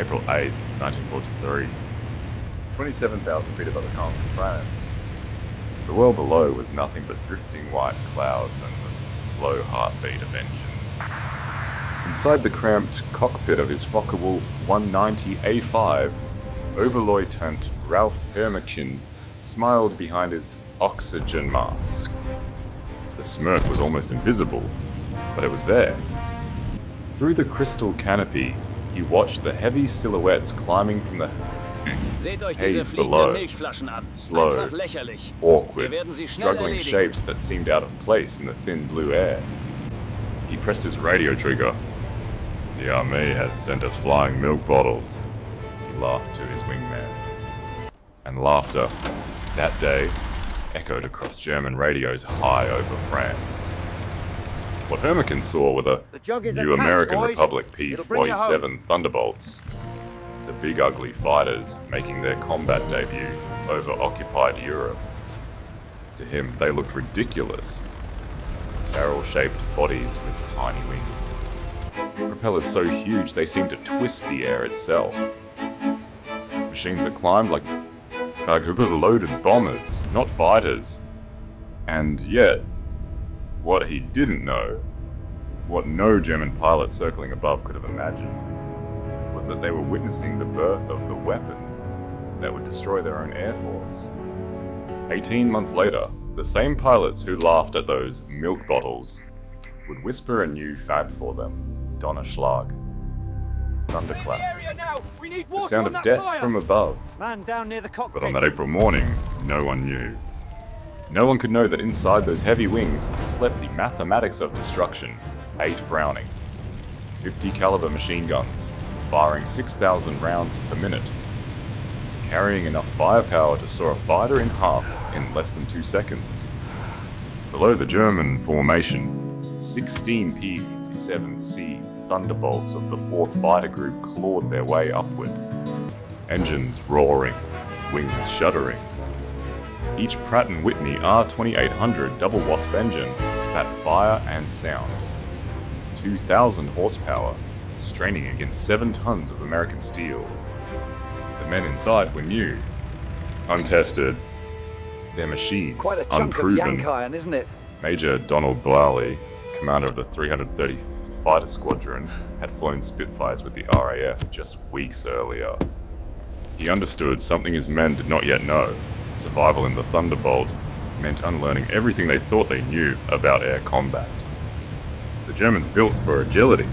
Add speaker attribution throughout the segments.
Speaker 1: April 8th, 1943. 27,000 feet above the calm of France. The world below was nothing but drifting white clouds and the slow heartbeat of engines. Inside the cramped cockpit of his Focke-Wulf 190A5, Oberleutnant Ralph Hermchen smiled behind his oxygen mask. The smirk was almost invisible, but it was there. Through the crystal canopy, he watched the heavy silhouettes climbing from the haze below. Slow, awkward, struggling shapes that seemed out of place in the thin blue air. He pressed his radio trigger. "The army has sent us flying milk bottles," he laughed to his wingman. And laughter, that day, echoed across German radios high over France. What Hermchen saw were the new American Republic P-47 Thunderbolts. The big ugly fighters making their combat debut over occupied Europe. To him, they looked ridiculous. Barrel-shaped bodies with tiny wings. Propellers so huge they seemed to twist the air itself. Machines that climbed like loaded bombers, not fighters. And yet, what he didn't know, what no German pilot circling above could have imagined, was that they were witnessing the birth of the weapon that would destroy their own air force. 18 months later, the same pilots who laughed at those milk bottles would whisper a new fad for them, Donnerschlag. Thunderclap. The sound of death from above.
Speaker 2: Man down near the cockpit.
Speaker 1: But on that April morning, no one knew. No one could know that inside those heavy wings slept the mathematics of destruction. 8 Browning, 50 caliber machine guns, firing 6,000 rounds per minute, carrying enough firepower to saw a fighter in half in less than 2 seconds. Below the German formation, 16 P-47C Thunderbolts of the 4th Fighter Group clawed their way upward, engines roaring, wings shuddering. Each Pratt & Whitney R2800 double Wasp engine spat fire and sound. 2,000 horsepower, straining against 7 tons of American steel. The men inside were new, untested, their machines
Speaker 2: quite a chunk
Speaker 1: unproven.
Speaker 2: Of yank iron, isn't it?
Speaker 1: Major Donald Blarley, commander of the 335th Fighter Squadron, had flown Spitfires with the RAF just weeks earlier. He understood something his men did not yet know. Survival in the Thunderbolt meant unlearning everything they thought they knew about air combat. The Germans built for agility.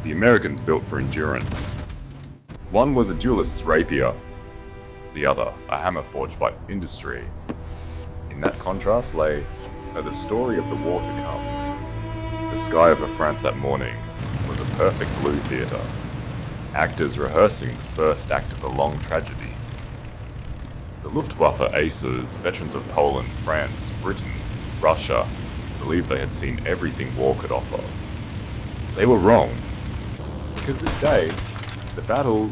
Speaker 1: The Americans built for endurance. One was a duelist's rapier, the other a hammer forged by industry. In that contrast lay the story of the war to come. The sky over France that morning was a perfect blue theatre. Actors rehearsing the first act of a long tragedy. The Luftwaffe aces, veterans of Poland, France, Britain, Russia, believed they had seen everything war could offer. They were wrong, because this day, the battle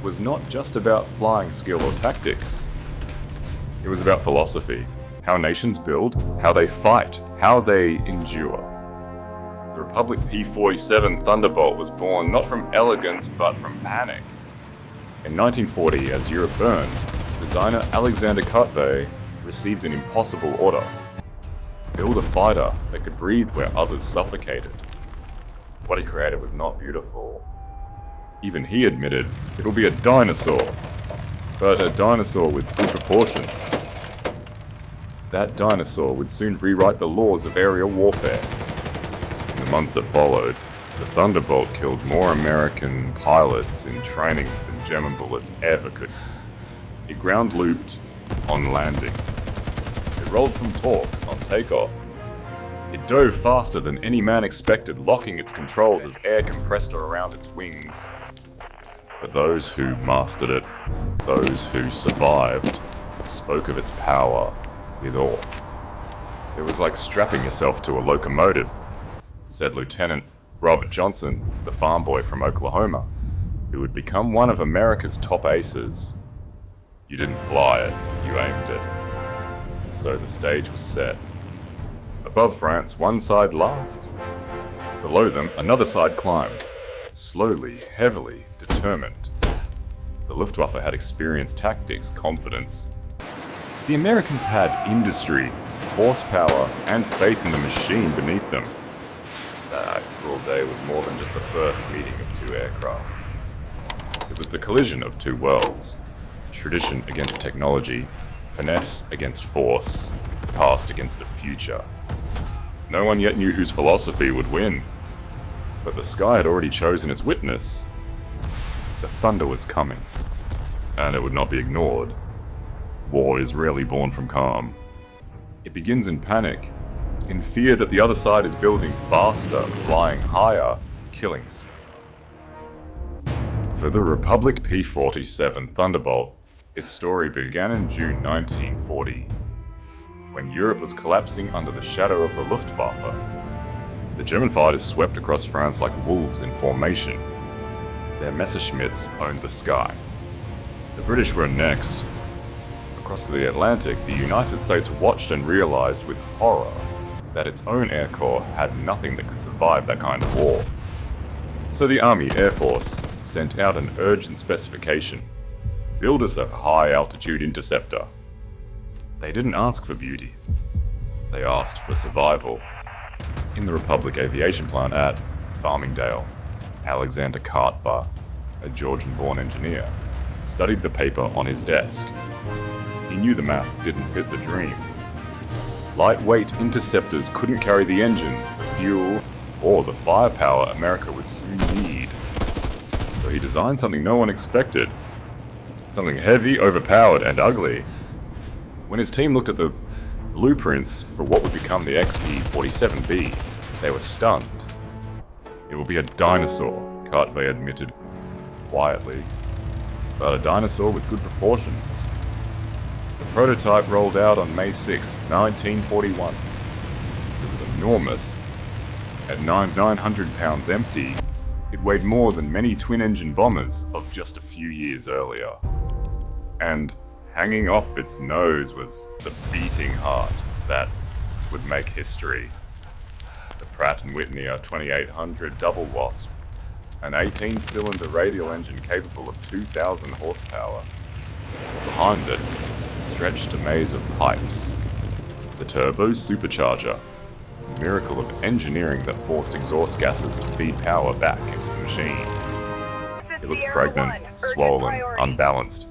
Speaker 1: was not just about flying skill or tactics. It was about philosophy, how nations build, how they fight, how they endure. The Republic P-47 Thunderbolt was born not from elegance but from panic. In 1940, as Europe burned, designer Alexander Kartveli received an impossible order. Build a fighter that could breathe where others suffocated. What he created was not beautiful. Even he admitted it'll be a dinosaur, but a dinosaur with good proportions. That dinosaur would soon rewrite the laws of aerial warfare. In the months that followed, the Thunderbolt killed more American pilots in training than German bullets ever could. It ground looped on landing. It rolled from torque on takeoff. It dove faster than any man expected, locking its controls as air compressed around its wings. But those who mastered it, those who survived, spoke of its power with awe. It was like strapping yourself to a locomotive, said Lieutenant Robert Johnson, the farm boy from Oklahoma, who would become one of America's top aces. You didn't fly it, you aimed it. So the stage was set. Above France, one side laughed. Below them, another side climbed. Slowly, heavily, determined. The Luftwaffe had experienced tactics, confidence. The Americans had industry, horsepower, and faith in the machine beneath them. That April day was more than just the first meeting of two aircraft. It was the collision of two worlds. Tradition against technology, finesse against force, past against the future. No one yet knew whose philosophy would win. But the sky had already chosen its witness. The thunder was coming, and it would not be ignored. War is rarely born from calm. It begins in panic, in fear that the other side is building faster, flying higher, killing sooner. For the Republic P-47 Thunderbolt, its story began in June 1940, when Europe was collapsing under the shadow of the Luftwaffe. The German fighters swept across France like wolves in formation. Their Messerschmitts owned the sky. The British were next. Across the Atlantic, the United States watched and realized with horror that its own Air Corps had nothing that could survive that kind of war. So the Army Air Force sent out an urgent specification: build us a high-altitude interceptor. They didn't ask for beauty. They asked for survival. In the Republic Aviation Plant at Farmingdale, Alexander Kartveli, a Georgian-born engineer, studied the paper on his desk. He knew the math didn't fit the dream. Lightweight interceptors couldn't carry the engines, the fuel, or the firepower America would soon need. So he designed something no one expected. Something heavy, overpowered, and ugly. When his team looked at the blueprints for what would become the XP-47B, they were stunned. It will be a dinosaur, Kartveli admitted quietly, but a dinosaur with good proportions. The prototype rolled out on May 6, 1941. It was enormous. At 900 pounds empty, it weighed more than many twin-engine bombers of just a few years earlier. And hanging off its nose was the beating heart that would make history. The Pratt and Whitney are 2800 double Wasp, an 18-cylinder radial engine capable of 2,000 horsepower. Behind it stretched a maze of pipes. The turbo-supercharger, a miracle of engineering that forced exhaust gases to feed power back into the machine. It looked pregnant, swollen, unbalanced.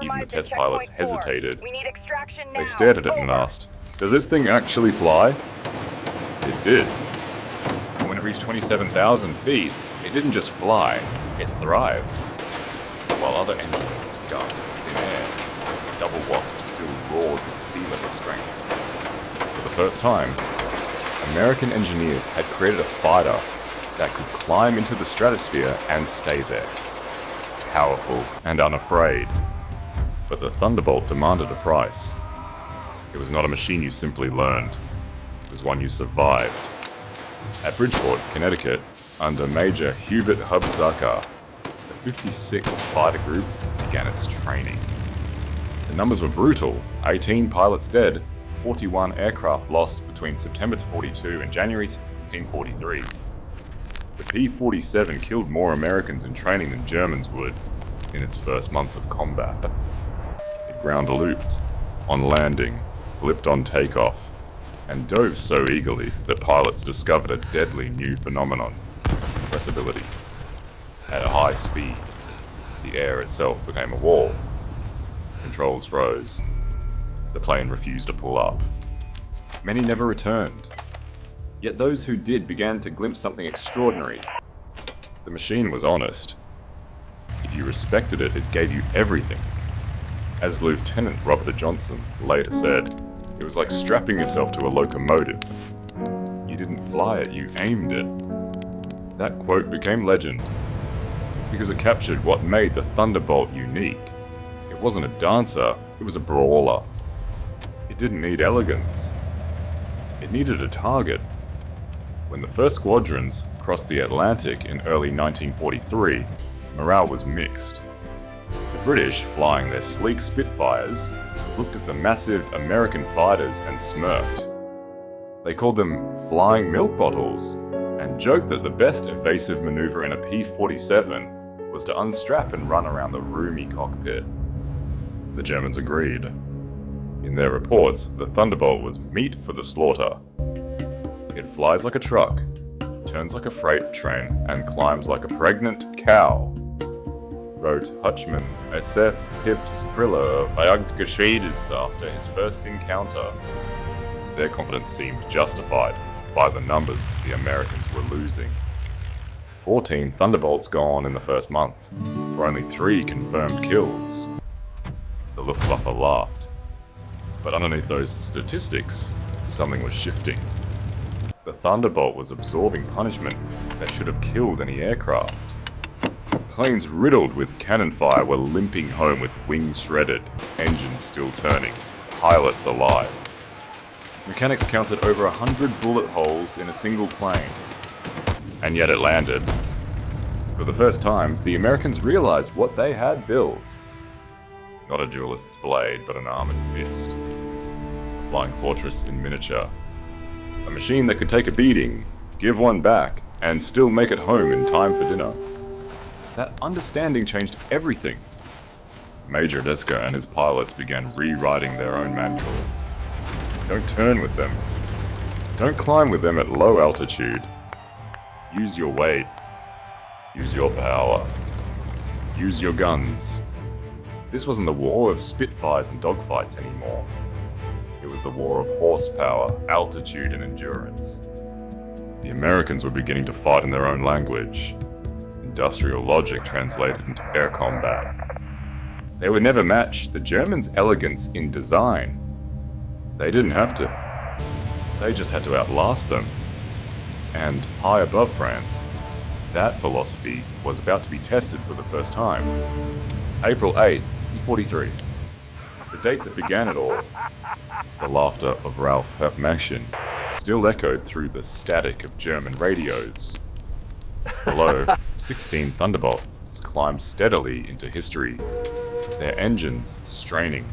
Speaker 1: Even the test pilots hesitated. They stared at it and asked, "Does this thing actually fly?" It did. When it reached 27,000 feet, it didn't just fly, it thrived. While other engines gasped in thin air, Double Wasp still roared with sea level strength. For the first time, American engineers had created a fighter that could climb into the stratosphere and stay there. Powerful and unafraid. But the Thunderbolt demanded a price. It was not a machine you simply learned. It was one you survived. At Bridgeport, Connecticut, under Major Hubert the 56th Fighter Group began its training. The numbers were brutal: 18 pilots dead, 41 aircraft lost between September 42 and January 1943. The P-47 killed more Americans in training than Germans would in its first months of combat. It ground-looped, on landing, flipped on takeoff, and dove so eagerly that pilots discovered a deadly new phenomenon: compressibility. At a high speed, the air itself became a wall. Controls froze. The plane refused to pull up. Many never returned. Yet those who did began to glimpse something extraordinary. The machine was honest. If you respected it, it gave you everything. As Lieutenant Robert Johnson later said, it was like strapping yourself to a locomotive. You didn't fly it, you aimed it. That quote became legend, because it captured what made the Thunderbolt unique. It wasn't a dancer, it was a brawler. It didn't need elegance. It needed a target. When the first squadrons crossed the Atlantic in early 1943, morale was mixed. The British, flying their sleek Spitfires, looked at the massive American fighters and smirked. They called them flying milk bottles, and joked that the best evasive maneuver in a P-47 was to unstrap and run around the roomy cockpit. The Germans agreed. In their reports, the Thunderbolt was meat for the slaughter. It flies like a truck, turns like a freight train, and climbs like a pregnant cow, wrote Hutchman, SF Pips Priller of Jagdgeschwades after his first encounter. Their confidence seemed justified by the numbers the Americans were losing. 14 Thunderbolts gone in the first month, for only 3 confirmed kills. The Luftwaffe laughed. But underneath those statistics, something was shifting. The Thunderbolt was absorbing punishment that should have killed any aircraft. Planes riddled with cannon fire were limping home with wings shredded, engines still turning, pilots alive. Mechanics counted over 100 bullet holes in a single plane. And yet it landed. For the first time, the Americans realized what they had built. Not a duelist's blade, but an armored fist. A flying fortress in miniature. A machine that could take a beating, give one back, and still make it home in time for dinner. That understanding changed everything. Major Deska and his pilots began rewriting their own manual. Don't turn with them. Don't climb with them at low altitude. Use your weight. Use your power. Use your guns. This wasn't the war of Spitfires and dogfights anymore. It was the war of horsepower, altitude, and endurance. The Americans were beginning to fight in their own language. Industrial logic translated into air combat. They would never match the Germans' elegance in design. They didn't have to. They just had to outlast them. And high above France, that philosophy was about to be tested for the first time. April 8th, 43. The date that began it all. The laughter of Ralph Herpmachen still echoed through the static of German radios. Below, 16 Thunderbolts climbed steadily into history, their engines straining,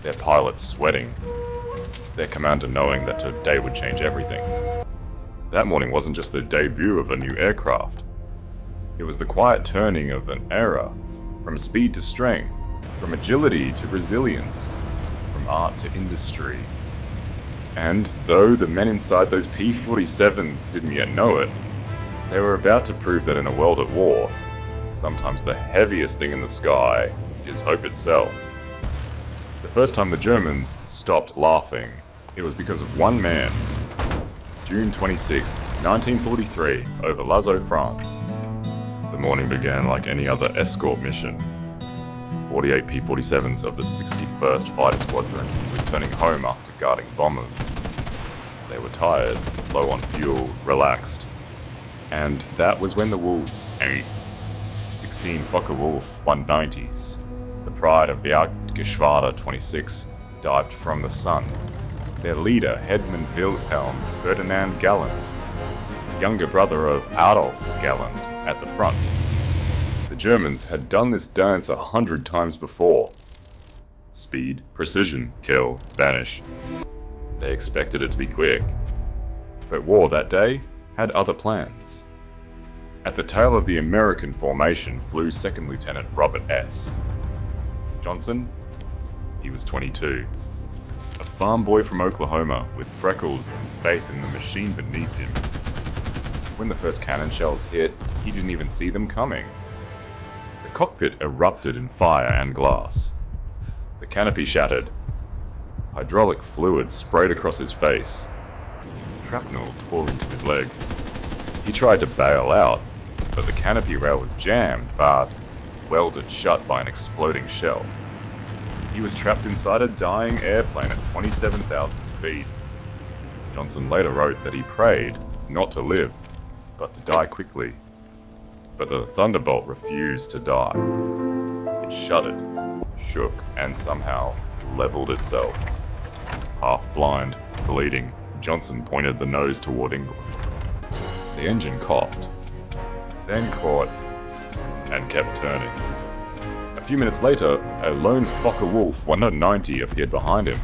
Speaker 1: their pilots sweating, their commander knowing that today would change everything. That morning wasn't just the debut of a new aircraft. It was the quiet turning of an era, from speed to strength, from agility to resilience, from art to industry. And though the men inside those P-47s didn't yet know it, they were about to prove that in a world at war, sometimes the heaviest thing in the sky is hope itself. The first time the Germans stopped laughing, it was because of one man. June 26, 1943, over Lazo, France. The morning began like any other escort mission. 48 P-47s of the 61st Fighter Squadron returning home after guarding bombers. They were tired, low on fuel, relaxed. And that was when the Wolves ate. 16 Focke-Wulf 190s, the pride of Jagdgeschwader 26, dived from the sun. Their leader, Headman Wilhelm-Ferdinand Galland, younger brother of Adolf Galland, at the front. The Germans had done this dance 100 times before. Speed, precision, kill, vanish. They expected it to be quick. But war that day had other plans. At the tail of the American formation flew Second Lieutenant Robert S. Johnson? He was 22. A farm boy from Oklahoma with freckles and faith in the machine beneath him. When the first cannon shells hit, he didn't even see them coming. The cockpit erupted in fire and glass. The canopy shattered. Hydraulic fluid sprayed across his face. Shrapnel tore into his leg. He tried to bail out, but the canopy rail was jammed, but welded shut by an exploding shell. He was trapped inside a dying airplane at 27,000 feet. Johnson later wrote that he prayed not to live, but to die quickly. But the Thunderbolt refused to die. It shuddered, shook, and somehow leveled itself. Half blind, bleeding, Johnson pointed the nose toward England. The engine coughed, then caught, and kept turning. A few minutes later, a lone Focke-Wulf 190 appeared behind him.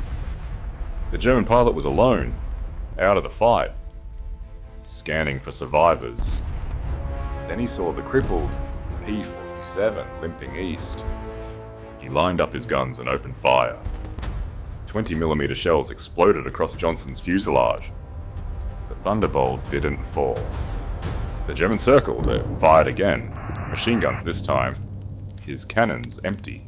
Speaker 1: The German pilot was alone, out of the fight. scanning for survivors. Then he saw the crippled P-47 limping east. He lined up his guns and opened fire. 20mm shells exploded across Johnson's fuselage. The Thunderbolt didn't fall. The Germans circled, fired again. Machine guns this time. His cannons empty.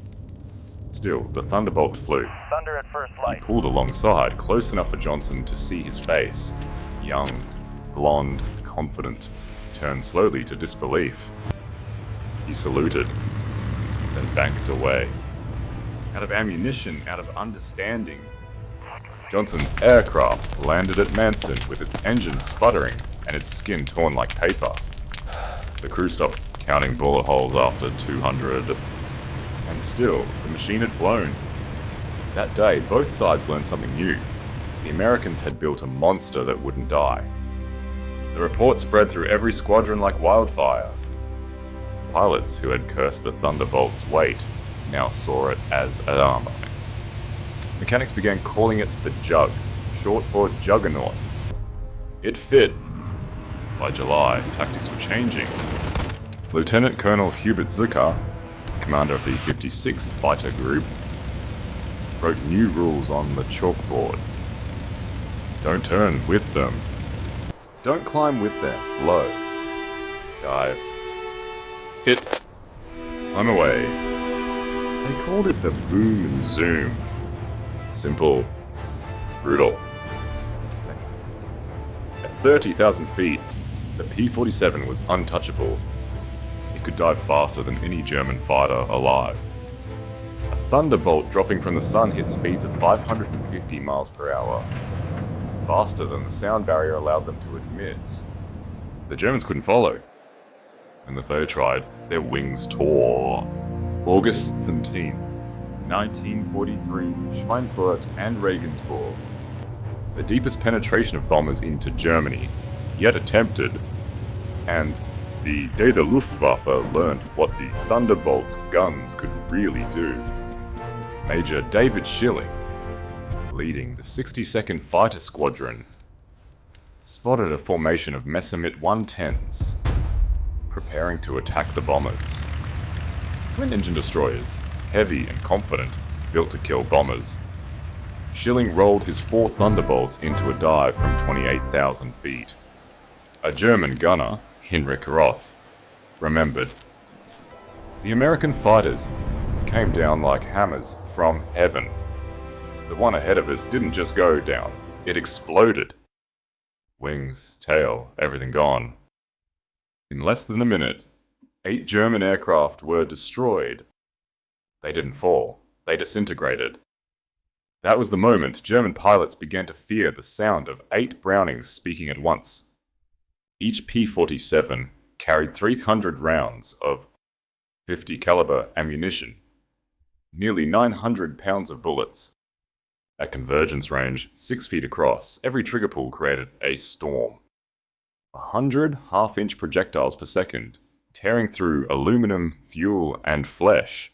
Speaker 1: Still, the Thunderbolt flew.
Speaker 3: Thunder at first
Speaker 1: He
Speaker 3: light.
Speaker 1: pulled alongside, close enough for Johnson to see his face. Young, blonde, confident. Turned slowly to disbelief. He saluted, then banked away. Out of ammunition, out of understanding. Johnson's aircraft landed at Manston with its engine sputtering and its skin torn like paper. The crew stopped counting bullet holes after 200. And still, the machine had flown. That day, both sides learned something new. The Americans had built a monster that wouldn't die. The report spread through every squadron like wildfire. Pilots who had cursed the Thunderbolt's weight now saw it as armor. Mechanics began calling it the Jug, short for Juggernaut. It fit. By July, tactics were changing. Lieutenant Colonel Hubert Zucker, commander of the 56th Fighter Group, wrote new rules on the chalkboard. Don't turn with them. Don't climb with them. Low. Dive. Hit. I'm away. They called it the boom and zoom. Simple. Brutal. At 30,000 feet, the P-47 was untouchable. It could dive faster than any German fighter alive. A Thunderbolt dropping from the sun hit speeds of 550 miles per hour. Faster than the sound barrier allowed them to admit. The Germans couldn't follow. When the foe tried, their wings tore. August 17th, 1943, Schweinfurt and Regensburg. The deepest penetration of bombers into Germany, yet attempted, and the day the Luftwaffe learned what the Thunderbolt's guns could really do. Major David Schilling, leading the 62nd Fighter Squadron, spotted a formation of Messerschmitt 110s, preparing to attack the bombers. Twin-engine destroyers, heavy and confident, built to kill bombers. Schilling rolled his 4 Thunderbolts into a dive from 28,000 feet. A German gunner, Heinrich Roth, remembered. The American fighters came down like hammers from heaven. The one ahead of us didn't just go down, it exploded. Wings, tail, everything gone. In less than a minute, 8 German aircraft were destroyed. They didn't fall, they disintegrated. That was the moment German pilots began to fear the sound of 8 Brownings speaking at once. Each P-47 carried 300 rounds of 50 caliber ammunition, nearly 900 pounds of bullets. At convergence range, 6 feet across, every trigger pull created a storm. 100 half-inch projectiles per second, tearing through aluminum, fuel, and flesh.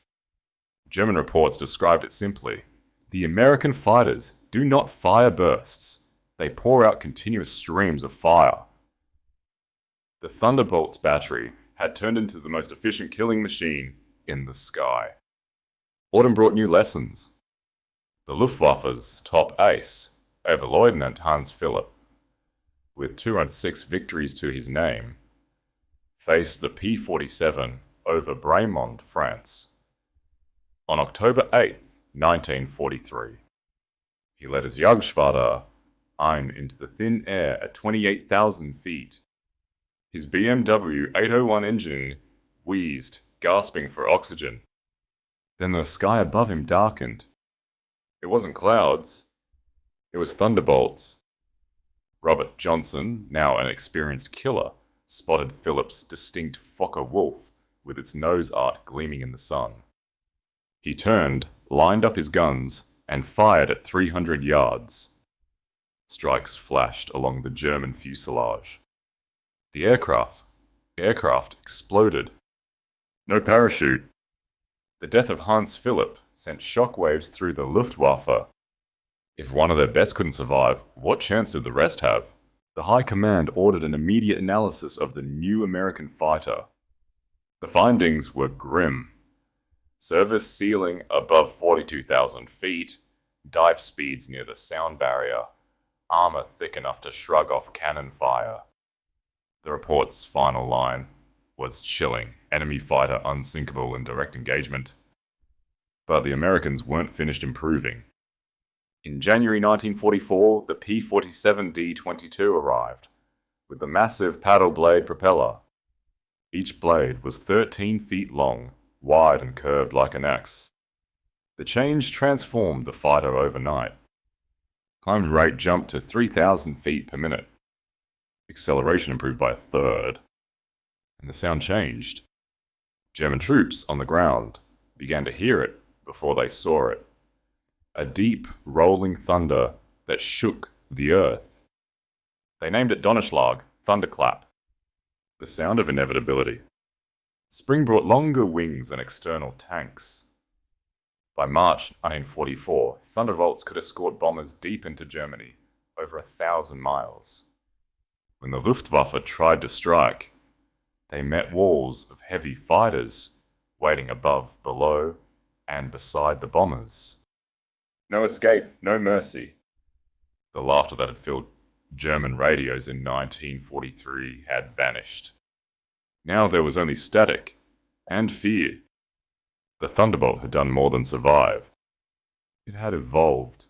Speaker 1: German reports described it simply. The American fighters do not fire bursts. They pour out continuous streams of fire. The Thunderbolt's battery had turned into the most efficient killing machine in the sky. Autumn brought new lessons. The Luftwaffe's top ace, Oberleutnant Hans Philipp, with 206 victories to his name, faced the P-47 over Bremond, France. On October 8th, 1943, he led his Jagdschwader ein into the thin air at 28,000 feet. His BMW 801 engine wheezed, gasping for oxygen. Then the sky above him darkened. It wasn't clouds, it was thunderbolts. Robert Johnson, now an experienced killer, spotted Philipp's distinct Fokker-Wulf with its nose art gleaming in the sun. He turned, lined up his guns, and fired at 300 yards. Strikes flashed along the German fuselage. The aircraft exploded. No parachute. The death of Hans Philipp sent shockwaves through the Luftwaffe. If one of their best couldn't survive, what chance did the rest have? The High Command ordered an immediate analysis of the new American fighter. The findings were grim. Service ceiling above 42,000 feet, dive speeds near the sound barrier, armor thick enough to shrug off cannon fire. The report's final line was chilling. Enemy fighter unsinkable in direct engagement. But the Americans weren't finished improving. In January 1944, the P-47 D-22 arrived, with the massive paddle blade propeller. Each blade was 13 feet long, wide and curved like an axe. The change transformed the fighter overnight. Climb rate jumped to 3,000 feet per minute. Acceleration improved by a third. And the sound changed. German troops on the ground began to hear it before they saw it. A deep, rolling thunder that shook the earth. They named it Donnerschlag, thunderclap. The sound of inevitability. Spring brought longer wings than external tanks. By March 1944, Thunderbolts could escort bombers deep into Germany, over 1,000 miles. When the Luftwaffe tried to strike, they met walls of heavy fighters waiting above, below, and beside the bombers. No escape, no mercy. The laughter that had filled German radios in 1943 had vanished. Now there was only static and fear. The Thunderbolt had done more than survive. It had evolved.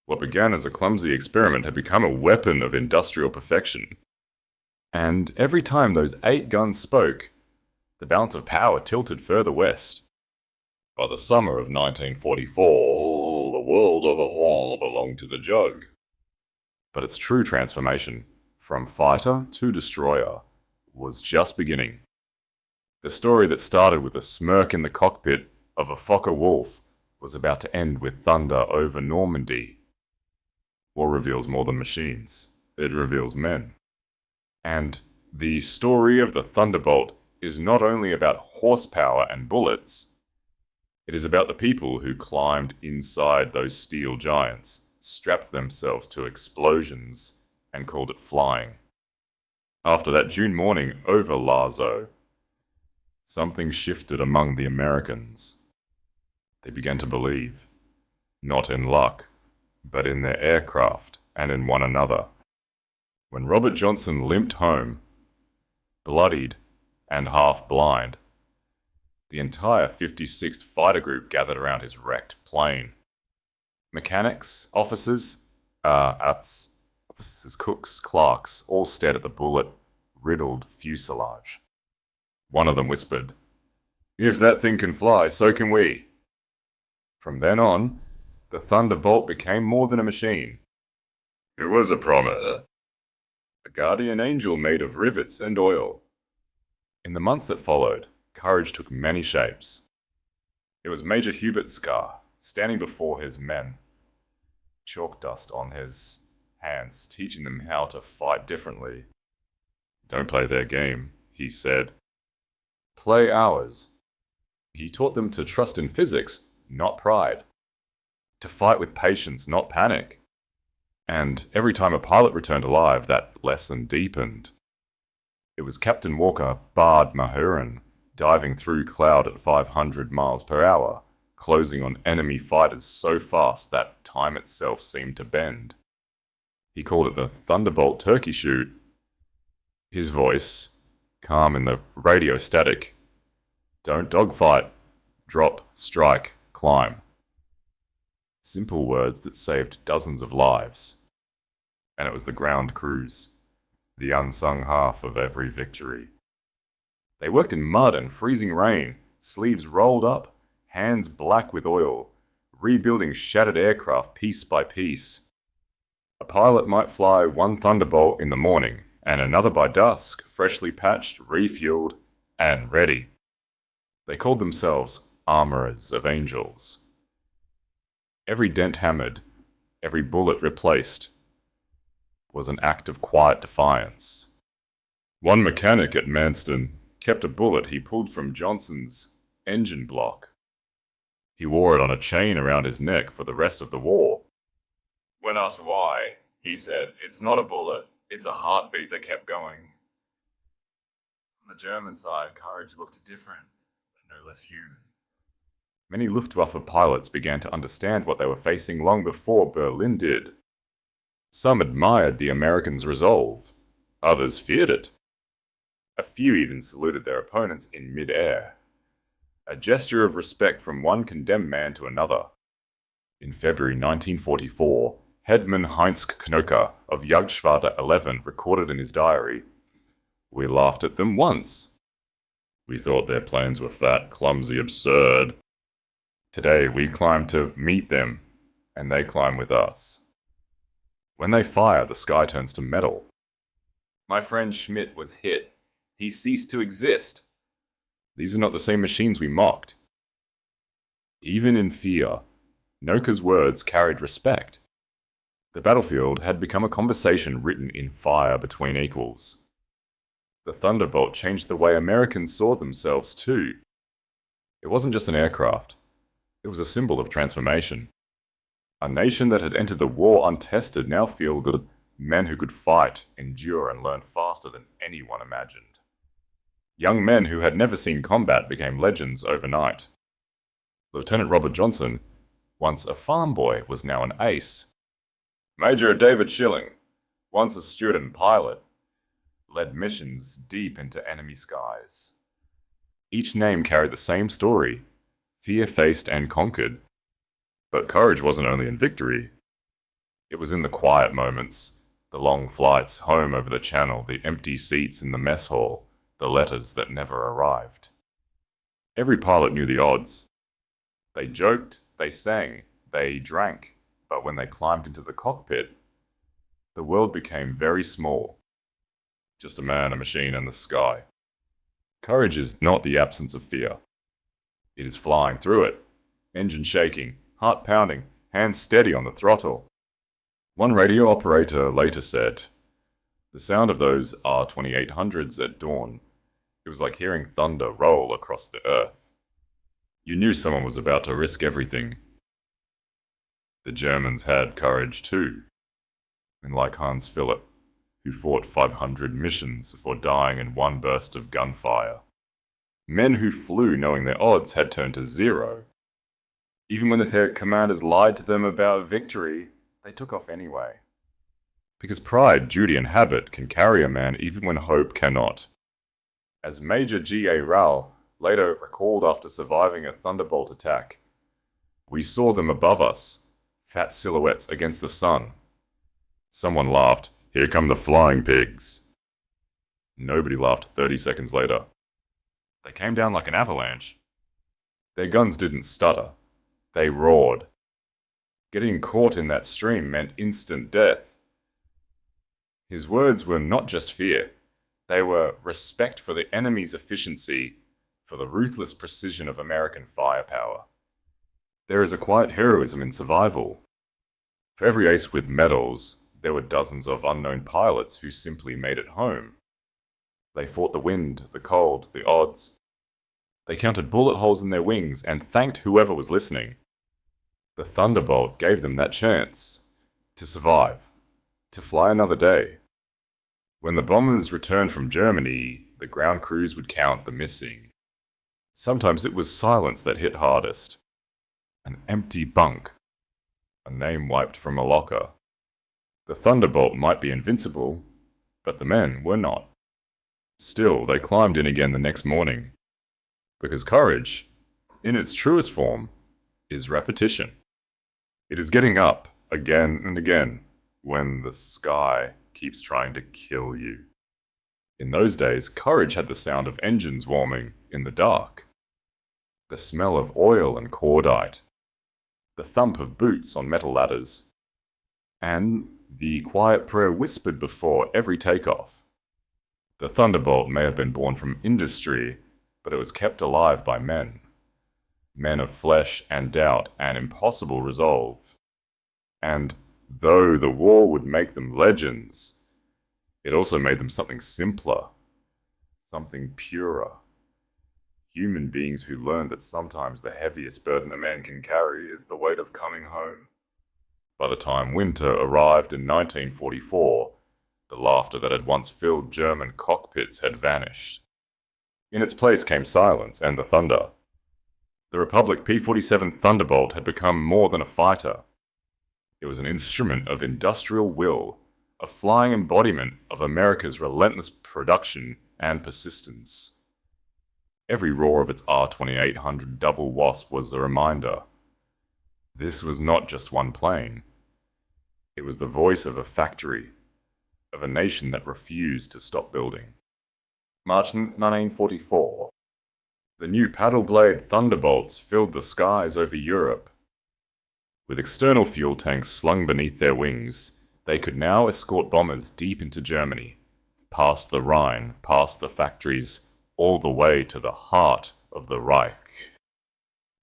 Speaker 1: What began as a clumsy experiment had become a weapon of industrial perfection. And every time those 8 guns spoke, the balance of power tilted further west. By the summer of 1944, the world overhaul belonged to the Jug. But its true transformation, from fighter to destroyer, was just beginning. The story that started with a smirk in the cockpit of a Fokker Wolf was about to end with thunder over Normandy. War reveals more than machines. It reveals men. And the story of the Thunderbolt is not only about horsepower and bullets, it is about the people who climbed inside those steel giants, strapped themselves to explosions, and called it flying. After that June morning over Lazo, something shifted among the Americans. They began to believe, not in luck, but in their aircraft and in one another. When Robert Johnson limped home, bloodied and half blind, the entire 56th Fighter Group gathered around his wrecked plane. Mechanics, officers, cooks, clerks, all stared at the bullet-riddled fuselage. One of them whispered, "If that thing can fly, so can we." From then on, the Thunderbolt became more than a machine. It was a promise. A guardian angel made of rivets and oil. In the months that followed, courage took many shapes. It was Major Hubert Scar, standing before his men, chalk dust on his hands, teaching them how to fight differently. "Don't play their game," he said. "Play ours." He taught them to trust in physics, not pride. To fight with patience, not panic. And every time a pilot returned alive, that lesson deepened. It was Captain Walker Bard Mahurin, diving through cloud at 500 miles per hour, closing on enemy fighters so fast that time itself seemed to bend. He called it the Thunderbolt turkey shoot. His voice, calm in the radio static. Don't dogfight. Drop, strike, climb. Simple words that saved dozens of lives. And it was the ground crews, the unsung half of every victory. They worked in mud and freezing rain, sleeves rolled up, hands black with oil, rebuilding shattered aircraft piece by piece. A pilot might fly one Thunderbolt in the morning, and another by dusk, freshly patched, refueled, and ready. They called themselves armorers of angels. Every dent hammered, every bullet replaced, was an act of quiet defiance. One mechanic at Manston kept a bullet he pulled from Johnson's engine block. He wore it on a chain around his neck for the rest of the war. When asked why, he said, "It's not a bullet, It's a heartbeat that kept going. On the German side, courage looked different, but no less human. Many Luftwaffe pilots began to understand what they were facing long before Berlin did. Some admired the Americans' resolve, others feared it. A few even saluted their opponents in mid-air, a gesture of respect from one condemned man to another. In February 1944, Headman Heinz Knocker of Jagdschwader 11 recorded in his diary, "We laughed at them once. We thought their planes were fat, clumsy, absurd. Today we climb to meet them, and they climb with us. When they fire, the sky turns to metal. My friend Schmidt was hit. He ceased to exist. These are not the same machines we mocked." Even in fear, Knocker's words carried respect. The battlefield had become a conversation written in fire between equals. The Thunderbolt changed the way Americans saw themselves too. It wasn't just an aircraft. It was a symbol of transformation. A nation that had entered the war untested now fielded men who could fight, endure, and learn faster than anyone imagined. Young men who had never seen combat became legends overnight. Lieutenant Robert Johnson, once a farm boy, was now an ace. Major David Schilling, once a student pilot, led missions deep into enemy skies. Each name carried the same story, fear-faced and conquered. But courage wasn't only in victory. It was in the quiet moments, the long flights home over the channel, the empty seats in the mess hall, the letters that never arrived. Every pilot knew the odds. They joked, they sang, they drank, but when they climbed into the cockpit, the world became very small. Just a man, a machine, and the sky. Courage is not the absence of fear. It is flying through it, engine shaking, heart pounding, hands steady on the throttle. One radio operator later said, "The sound of those R-2800s at dawn, it was like hearing thunder roll across the earth. You knew someone was about to risk everything." The Germans had courage too, and like Hans Philipp, who fought 500 missions before dying in one burst of gunfire. Men who flew knowing their odds had turned to zero. Even when their commanders lied to them about victory, they took off anyway. Because pride, duty, and habit can carry a man even when hope cannot. As Major G.A. Rao later recalled after surviving a Thunderbolt attack, "We saw them above us, fat silhouettes against the sun. Someone laughed, 'Here come the flying pigs.' Nobody laughed 30 seconds later. They came down like an avalanche. Their guns didn't stutter. They roared. Getting caught in that stream meant instant death." His words were not just fear. They were respect for the enemy's efficiency, for the ruthless precision of American firepower. There is a quiet heroism in survival. For every ace with medals, there were dozens of unknown pilots who simply made it home. They fought the wind, the cold, the odds. They counted bullet holes in their wings and thanked whoever was listening. The Thunderbolt gave them that chance to survive, to fly another day. When the bombers returned from Germany, the ground crews would count the missing. Sometimes it was silence that hit hardest. An empty bunk. A name wiped from a locker. The Thunderbolt might be invincible, but the men were not. Still, they climbed in again the next morning. Because courage, in its truest form, is repetition. It is getting up again and again when the sky keeps trying to kill you. In those days, courage had the sound of engines warming in the dark, the smell of oil and cordite, the thump of boots on metal ladders, and the quiet prayer whispered before every takeoff. The Thunderbolt may have been born from industry, but it was kept alive by men. Men of flesh and doubt and impossible resolve. And though the war would make them legends, it also made them something simpler, something purer. Human beings who learned that sometimes the heaviest burden a man can carry is the weight of coming home. By the time winter arrived in 1944, The laughter that had once filled German cockpits had vanished. In its place came silence and the thunder. The Republic P-47 Thunderbolt had become more than a fighter. It was an instrument of industrial will, a flying embodiment of America's relentless production and persistence. Every roar of its R-2800 double Wasp was a reminder. This was not just one plane. It was the voice of a factory, of a nation that refused to stop building. March 1944. The new paddle-blade Thunderbolts filled the skies over Europe. With external fuel tanks slung beneath their wings, they could now escort bombers deep into Germany, past the Rhine, past the factories, all the way to the heart of the Reich.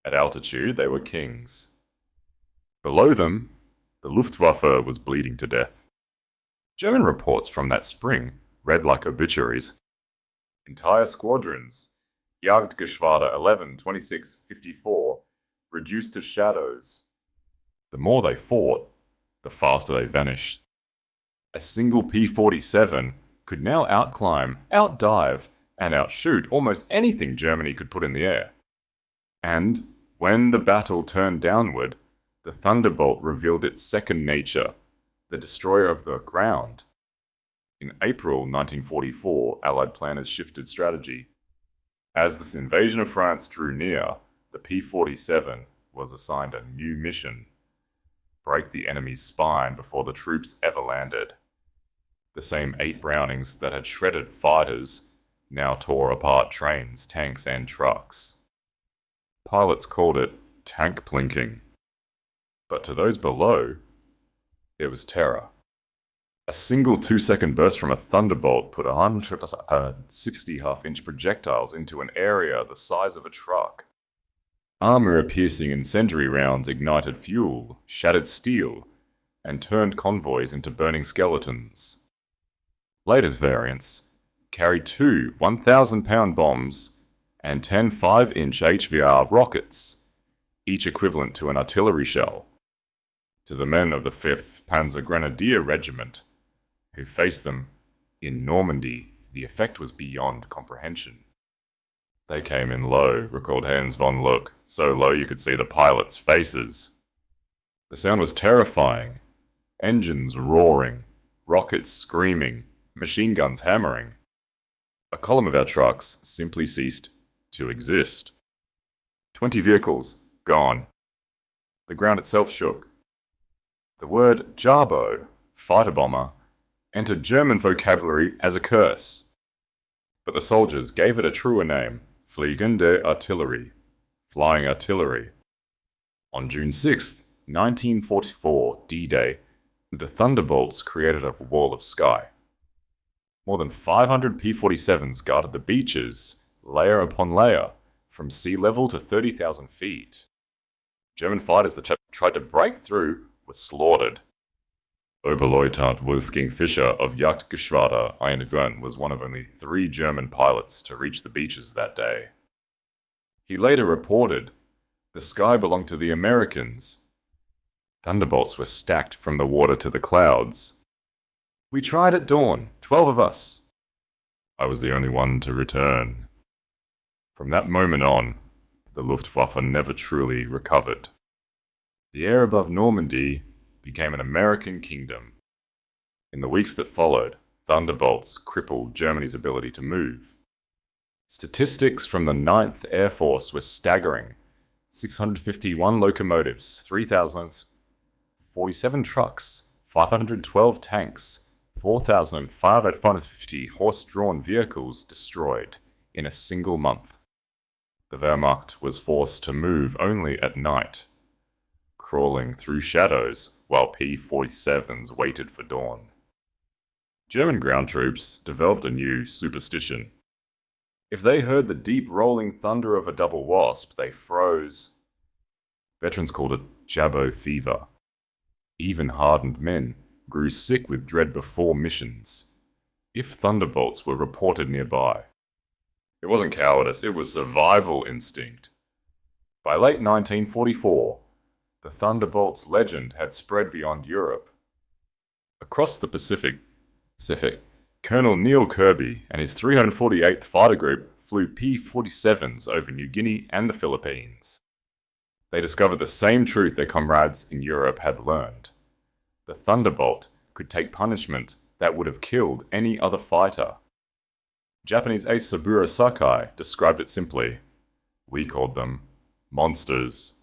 Speaker 1: At altitude, they were kings. Below them, the Luftwaffe was bleeding to death. German reports from that spring read like obituaries. Entire squadrons, Jagdgeschwader 11, 26, 54, reduced to shadows. The more they fought, the faster they vanished. A single P-47 could now outclimb, outdive, and outshoot almost anything Germany could put in the air. And when the battle turned downward, the Thunderbolt revealed its second nature, the destroyer of the ground. In April 1944, Allied planners shifted strategy. As this invasion of France drew near, the P-47 was assigned a new mission: break the enemy's spine before the troops ever landed. The same 8 Brownings that had shredded fighters now tore apart trains, tanks, and trucks. Pilots called it tank plinking. But to those below, it was terror. A single 2-second burst from a Thunderbolt put 160 half-inch projectiles into an area the size of a truck. Armor-piercing incendiary rounds ignited fuel, shattered steel, and turned convoys into burning skeletons. Later variants carried 2 1,000-pound bombs and 10 5-inch HVR rockets, each equivalent to an artillery shell. To the men of the 5th Panzer Grenadier Regiment, who faced them in Normandy, the effect was beyond comprehension. They came in low, recalled Hans von Luck, so low you could see the pilots' faces. The sound was terrifying. Engines roaring, rockets screaming, machine guns hammering. A column of our trucks simply ceased to exist. 20 vehicles gone. The ground itself shook. The word Jabo, fighter bomber, entered German vocabulary as a curse. But the soldiers gave it a truer name: Fliegende Artillerie, flying artillery. On June 6, 1944, D-Day, the Thunderbolts created a wall of sky. More than 500 P-47s guarded the beaches, layer upon layer, from sea level to 30,000 feet. German fighters that tried to break through were slaughtered. Oberleutnant Wolfgang Fischer of Jagdgeschwader 1 was one of only 3 German pilots to reach the beaches that day. He later reported, "The sky belonged to the Americans. Thunderbolts were stacked from the water to the clouds. We tried at dawn, 12 of us. I was the only one to return." From that moment on, the Luftwaffe never truly recovered. The air above Normandy became an American kingdom. In the weeks that followed, Thunderbolts crippled Germany's ability to move. Statistics from the 9th Air Force were staggering: 651 locomotives, 3,047 trucks, 512 tanks, 4,550 horse-drawn vehicles destroyed in a single month. The Wehrmacht was forced to move only at night, crawling through shadows while P-47s waited for dawn. German ground troops developed a new superstition. If they heard the deep rolling thunder of a double Wasp, they froze. Veterans called it Jabo fever. Even hardened men grew sick with dread before missions, if Thunderbolts were reported nearby. It wasn't cowardice, it was survival instinct. By late 1944, the Thunderbolts legend had spread beyond Europe. Across the Pacific, Pacific. Colonel Neil Kirby and his 348th Fighter Group flew P-47s over New Guinea and the Philippines. They discovered the same truth their comrades in Europe had learned. The Thunderbolt could take punishment that would have killed any other fighter. Japanese ace Saburo Sakai described it simply. We called them monsters.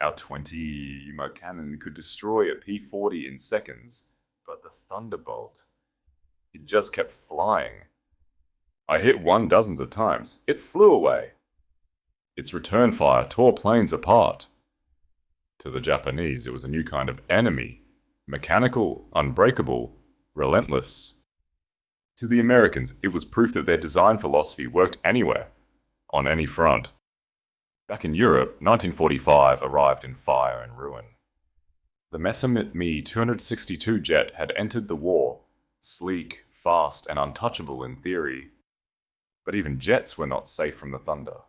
Speaker 1: Our 20-UMO cannon could destroy a P-40 in seconds, but the Thunderbolt, it just kept flying. I hit one dozens of times. It flew away. Its return fire tore planes apart. To the Japanese, it was a new kind of enemy. Mechanical, unbreakable, relentless. To the Americans, it was proof that their design philosophy worked anywhere, on any front. Back in Europe, 1945 arrived in fire and ruin. The Messerschmitt Me 262 jet had entered the war, sleek, fast, and untouchable in theory. But even jets were not safe from the thunder.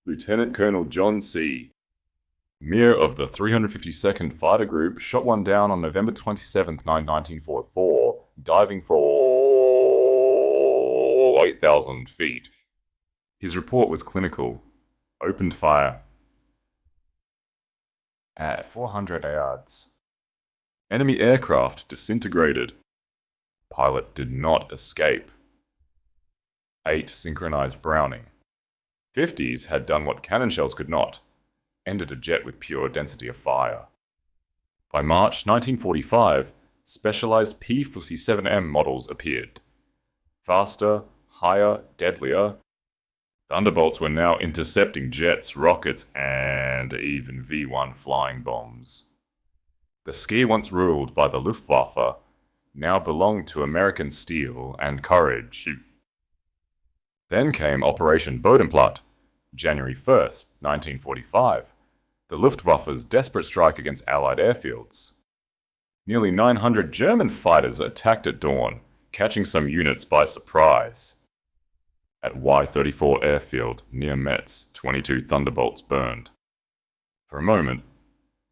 Speaker 1: Lieutenant Colonel John C. Meir of the 352nd Fighter Group shot one down on November 27, 1944, diving for 8,000 feet. His report was clinical. Opened fire at 400 yards. Enemy aircraft disintegrated. Pilot did not escape. 8 synchronized Browning. 50s had done what cannon shells could not, ended a jet with pure density of fire. By March 1945, specialized P-47M models appeared. Faster, higher, deadlier. Thunderbolts were now intercepting jets, rockets, and even V-1 flying bombs. The ski once ruled by the Luftwaffe now belonged to American steel and courage. Then came Operation Bodenplatte, January 1st, 1945, the Luftwaffe's desperate strike against Allied airfields. Nearly 900 German fighters attacked at dawn, catching some units by surprise. At Y-34 airfield near Metz, 22 Thunderbolts burned. For a moment,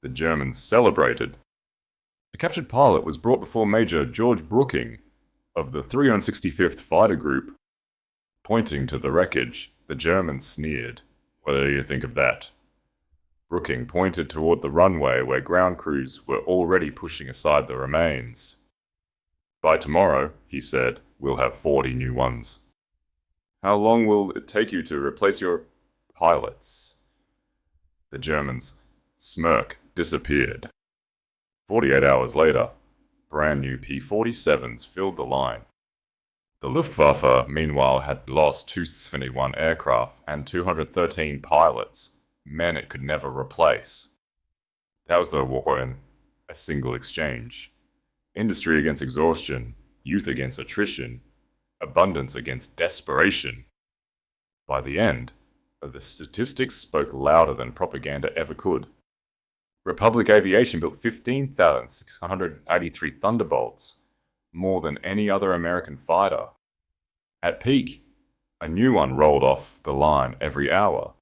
Speaker 1: the Germans celebrated. A captured pilot was brought before Major George Brooking of the 365th Fighter Group. Pointing to the wreckage, the Germans sneered. What do you think of that? Brooking pointed toward the runway where ground crews were already pushing aside the remains. By tomorrow, he said, we'll have 40 new ones. How long will it take you to replace your pilots? The Germans' smirk disappeared. 48 hours later, brand new P-47s filled the line. The Luftwaffe, meanwhile, had lost 271 aircraft and 213 pilots, men it could never replace. That was the war in a single exchange. Industry against exhaustion, youth against attrition, abundance against desperation. By the end, the statistics spoke louder than propaganda ever could. Republic Aviation built 15,683 Thunderbolts, more than any other American fighter. At peak, a new one rolled off the line every hour.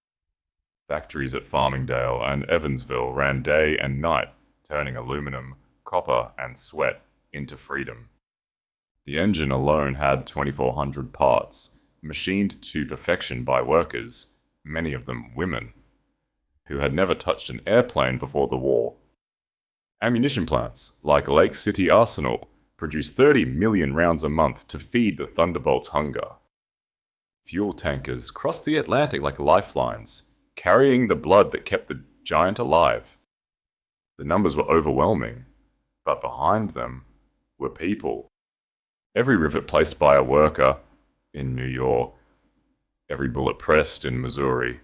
Speaker 1: Factories at Farmingdale and Evansville ran day and night, turning aluminum, copper, and sweat into freedom. The engine alone had 2,400 parts, machined to perfection by workers, many of them women, who had never touched an airplane before the war. Ammunition plants, like Lake City Arsenal, produced 30 million rounds a month to feed the Thunderbolt's hunger. Fuel tankers crossed the Atlantic like lifelines, carrying the blood that kept the giant alive. The numbers were overwhelming, but behind them were people. Every rivet placed by a worker in New York, every bullet pressed in Missouri,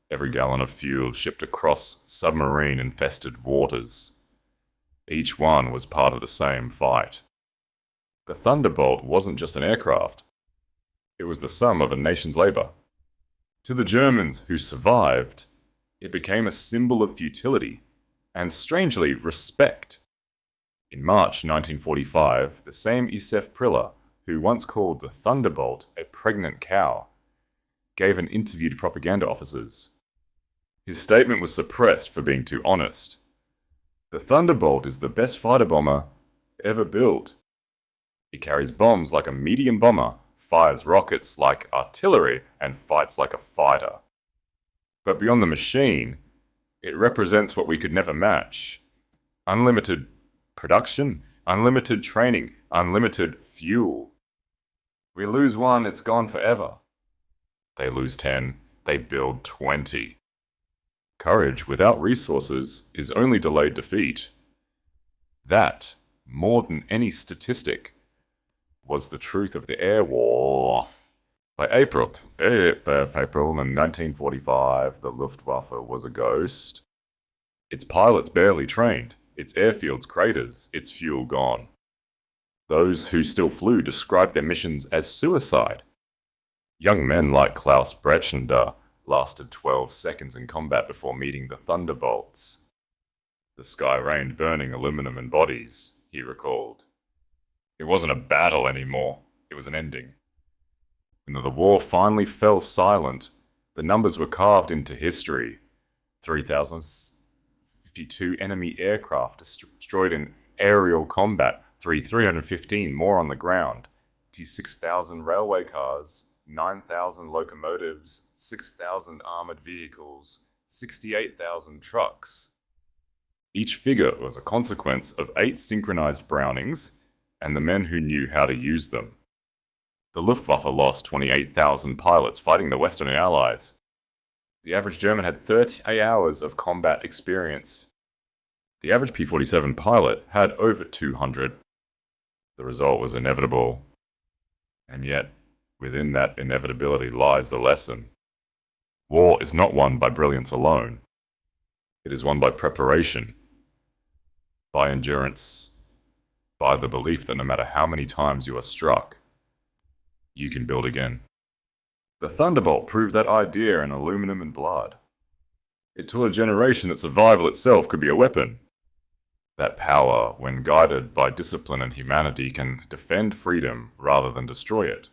Speaker 1: every gallon of fuel shipped across submarine-infested waters. Each one was part of the same fight. The Thunderbolt wasn't just an aircraft. It was the sum of a nation's labor. To the Germans who survived, it became a symbol of futility and, strangely, respect. In March 1945, the same Josef Priller, who once called the Thunderbolt a pregnant cow, gave an interview to propaganda officers. His statement was suppressed for being too honest. The Thunderbolt is the best fighter bomber ever built. It carries bombs like a medium bomber, fires rockets like artillery, and fights like a fighter. But beyond the machine, it represents what we could never match. Unlimited production, unlimited training, unlimited fuel. We lose one, it's gone forever. They lose 10, they build 20. Courage without resources is only delayed defeat. That, more than any statistic, was the truth of the air war. By April in 1945, the Luftwaffe was a ghost. Its pilots barely trained, its airfields craters, its fuel gone. Those who still flew described their missions as suicide. Young men like Klaus Brechender lasted 12 seconds in combat before meeting the Thunderbolts. The sky rained burning aluminum and bodies, he recalled. It wasn't a battle anymore, it was an ending. When the war finally fell silent, the numbers were carved into history. 3,052 enemy aircraft destroyed in aerial combat, 315 more on the ground, 26,000 railway cars, 9,000 locomotives, 6,000 armored vehicles, 68,000 trucks. Each figure was a consequence of 8 synchronized Brownings and the men who knew how to use them. The Luftwaffe lost 28,000 pilots fighting the Western Allies. The average German had 30 hours of combat experience. The average P-47 pilot had over 200. The result was inevitable. And yet, within that inevitability lies the lesson. War is not won by brilliance alone. It is won by preparation, by endurance, by the belief that no matter how many times you are struck, you can build again. The Thunderbolt proved that idea in aluminum and blood. It taught a generation that survival itself could be a weapon. That power, when guided by discipline and humanity, can defend freedom rather than destroy it.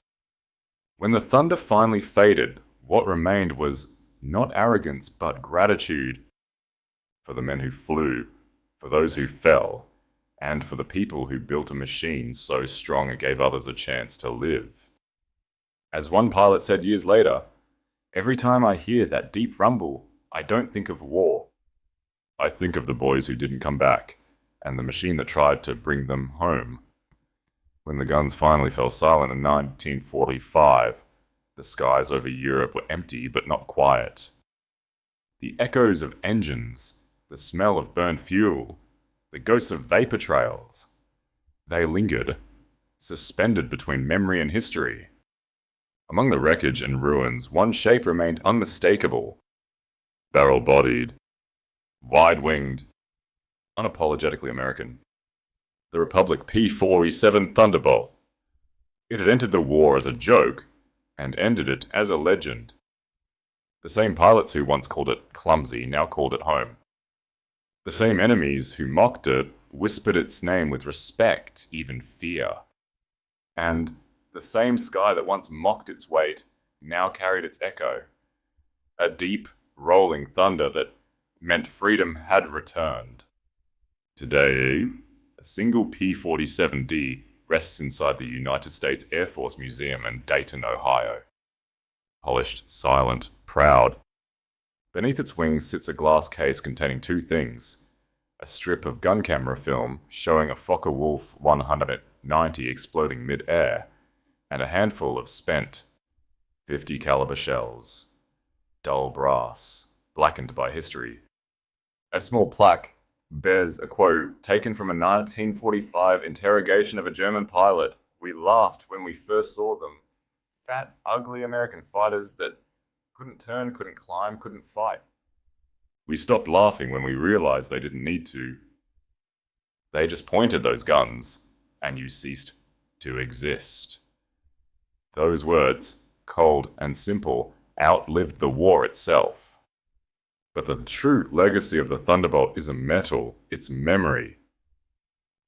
Speaker 1: When the thunder finally faded, what remained was not arrogance but gratitude for the men who flew, for those who fell, and for the people who built a machine so strong it gave others a chance to live. As one pilot said years later, "Every time I hear that deep rumble, I don't think of war. I think of the boys who didn't come back, and the machine that tried to bring them home." When the guns finally fell silent in 1945, the skies over Europe were empty but not quiet. The echoes of engines, the smell of burned fuel, the ghosts of vapor trails, they lingered, suspended between memory and history. Among the wreckage and ruins, one shape remained unmistakable. Barrel-bodied, wide-winged, unapologetically American. The Republic P-47 Thunderbolt. It had entered the war as a joke, and ended it as a legend. The same pilots who once called it clumsy now called it home. The same enemies who mocked it whispered its name with respect, even fear. And the same sky that once mocked its weight now carried its echo. A deep, rolling thunder that meant freedom had returned. Today, a single P-47D rests inside the United States Air Force Museum in Dayton, Ohio. Polished, silent, proud. Beneath its wings sits a glass case containing 2 things: a strip of gun camera film showing a Focke-Wulf 190 exploding mid-air, and a handful of spent .50 caliber shells. Dull brass, blackened by history. A small plaque bears a quote taken from a 1945 interrogation of a German pilot. "We laughed when we first saw them. Fat, ugly American fighters that couldn't turn, couldn't climb, couldn't fight. We stopped laughing when we realized they didn't need to. They just pointed those guns, and you ceased to exist." Those words, cold and simple, outlived the war itself. But the true legacy of the Thunderbolt isn't metal, it's memory.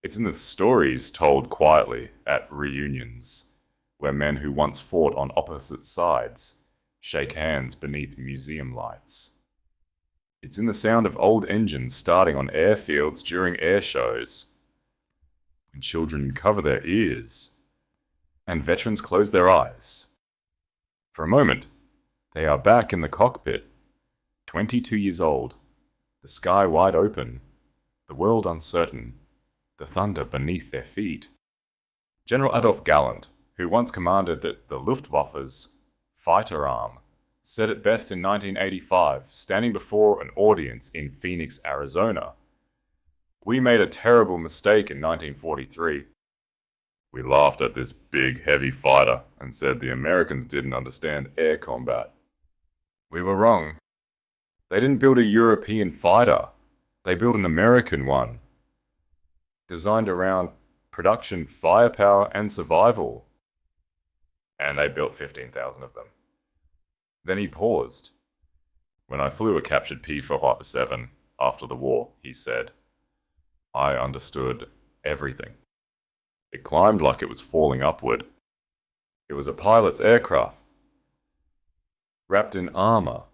Speaker 1: It's in the stories told quietly at reunions, where men who once fought on opposite sides shake hands beneath museum lights. It's in the sound of old engines starting on airfields during air shows. When children cover their ears and veterans close their eyes. For a moment, they are back in the cockpit, 22 years old, the sky wide open, the world uncertain, the thunder beneath their feet. General Adolf Galland, who once commanded the Luftwaffe's fighter arm, said it best in 1985, standing before an audience in Phoenix, Arizona. "We made a terrible mistake in 1943. We laughed at this big, heavy fighter and said the Americans didn't understand air combat. We were wrong. They didn't build a European fighter. They built an American one, designed around production, firepower, and survival. And they built 15,000 of them." Then he paused. "When I flew a captured P-47 after the war," he said, "I understood everything. It climbed like it was falling upward. It was a pilot's aircraft, wrapped in armor.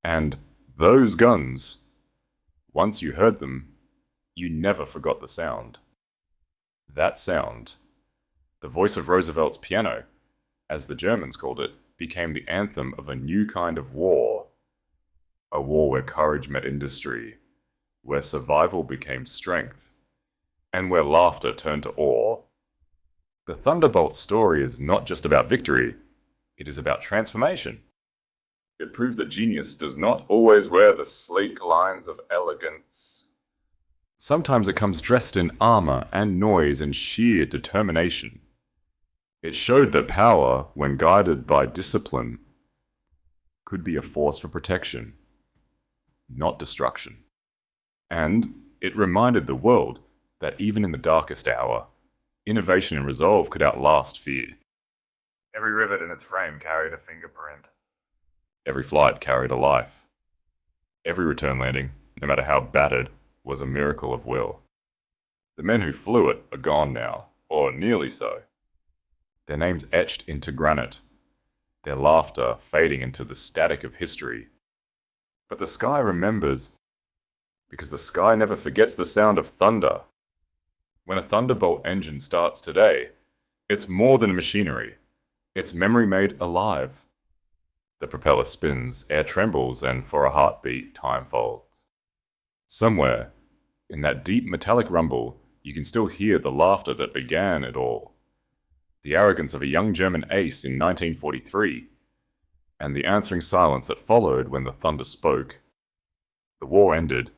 Speaker 1: And those guns, once you heard them, you never forgot the sound. That sound, the voice of Roosevelt's piano, as the Germans called it, became the anthem of a new kind of war. A war where courage met industry, where survival became strength, and where laughter turned to awe. The Thunderbolt story is not just about victory, it is about transformation. It proved that genius does not always wear the sleek lines of elegance. Sometimes it comes dressed in armor and noise and sheer determination. It showed that power, when guided by discipline, could be a force for protection, not destruction. And it reminded the world that even in the darkest hour, innovation and resolve could outlast fear. Every rivet in its frame carried a fingerprint. Every flight carried a life. Every return landing, no matter how battered, was a miracle of will. The men who flew it are gone now, or nearly so. Their names etched into granite, their laughter fading into the static of history. But the sky remembers, because the sky never forgets the sound of thunder. When a Thunderbolt engine starts today, it's more than machinery. It's memory made alive. The propeller spins, air trembles, and for a heartbeat, time folds. Somewhere, in that deep metallic rumble, you can still hear the laughter that began it all. The arrogance of a young German ace in 1943, and the answering silence that followed when the thunder spoke. The war ended.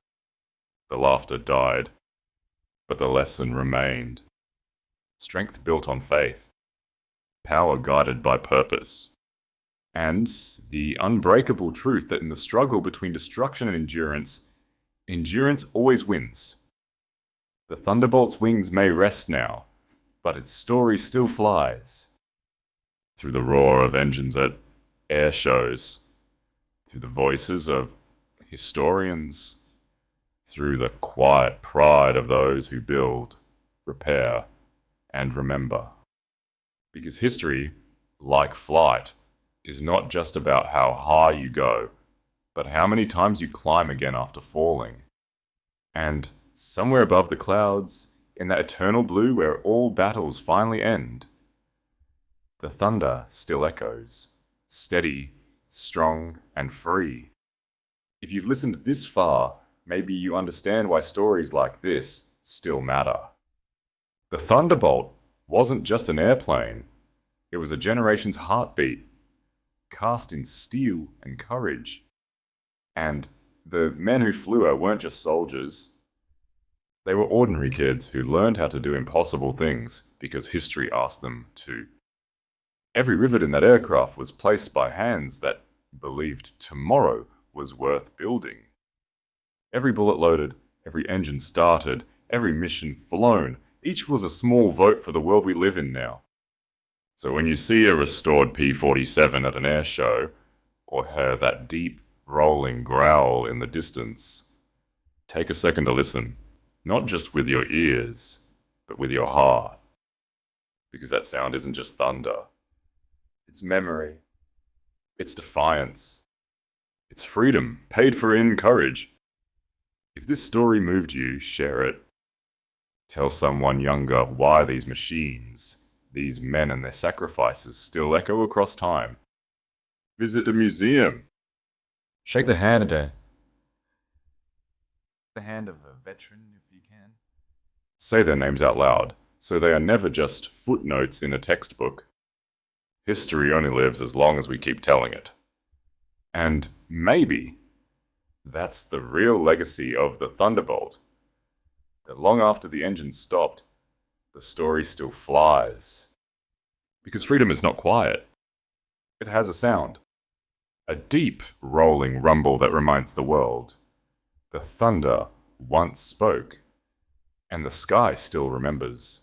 Speaker 1: The laughter died. But the lesson remained. Strength built on faith. Power guided by purpose. And the unbreakable truth that in the struggle between destruction and endurance, endurance always wins. The Thunderbolt's wings may rest now, but its story still flies. Through the roar of engines at air shows, through the voices of historians, through the quiet pride of those who build, repair, and remember. Because history, like flight, is not just about how high you go, but how many times you climb again after falling. And somewhere above the clouds, in that eternal blue where all battles finally end, the thunder still echoes, steady, strong, and free. If you've listened this far, maybe you understand why stories like this still matter. The Thunderbolt wasn't just an airplane, it was a generation's heartbeat, cast in steel and courage. And the men who flew her weren't just soldiers. They were ordinary kids who learned how to do impossible things because history asked them to. Every rivet in that aircraft was placed by hands that believed tomorrow was worth building. Every bullet loaded, every engine started, every mission flown, each was a small vote for the world we live in now. So when you see a restored P-47 at an air show, or hear that deep, rolling growl in the distance, take a second to listen. Not just with your ears, but with your heart. Because that sound isn't just thunder. It's memory. It's defiance. It's freedom, paid for in courage. If this story moved you, share it. Tell someone younger why these machines, These men and their sacrifices still echo across time. Visit a museum.
Speaker 3: Shake the hand of a veteran if you can.
Speaker 1: Say their names out loud, so they are never just footnotes in a textbook. History only lives as long as we keep telling it. And maybe that's the real legacy of the Thunderbolt. That long after the engine stopped, the story still flies. Because freedom is not quiet. It has a sound. A deep, rolling rumble that reminds the world. The thunder once spoke, and the sky still remembers.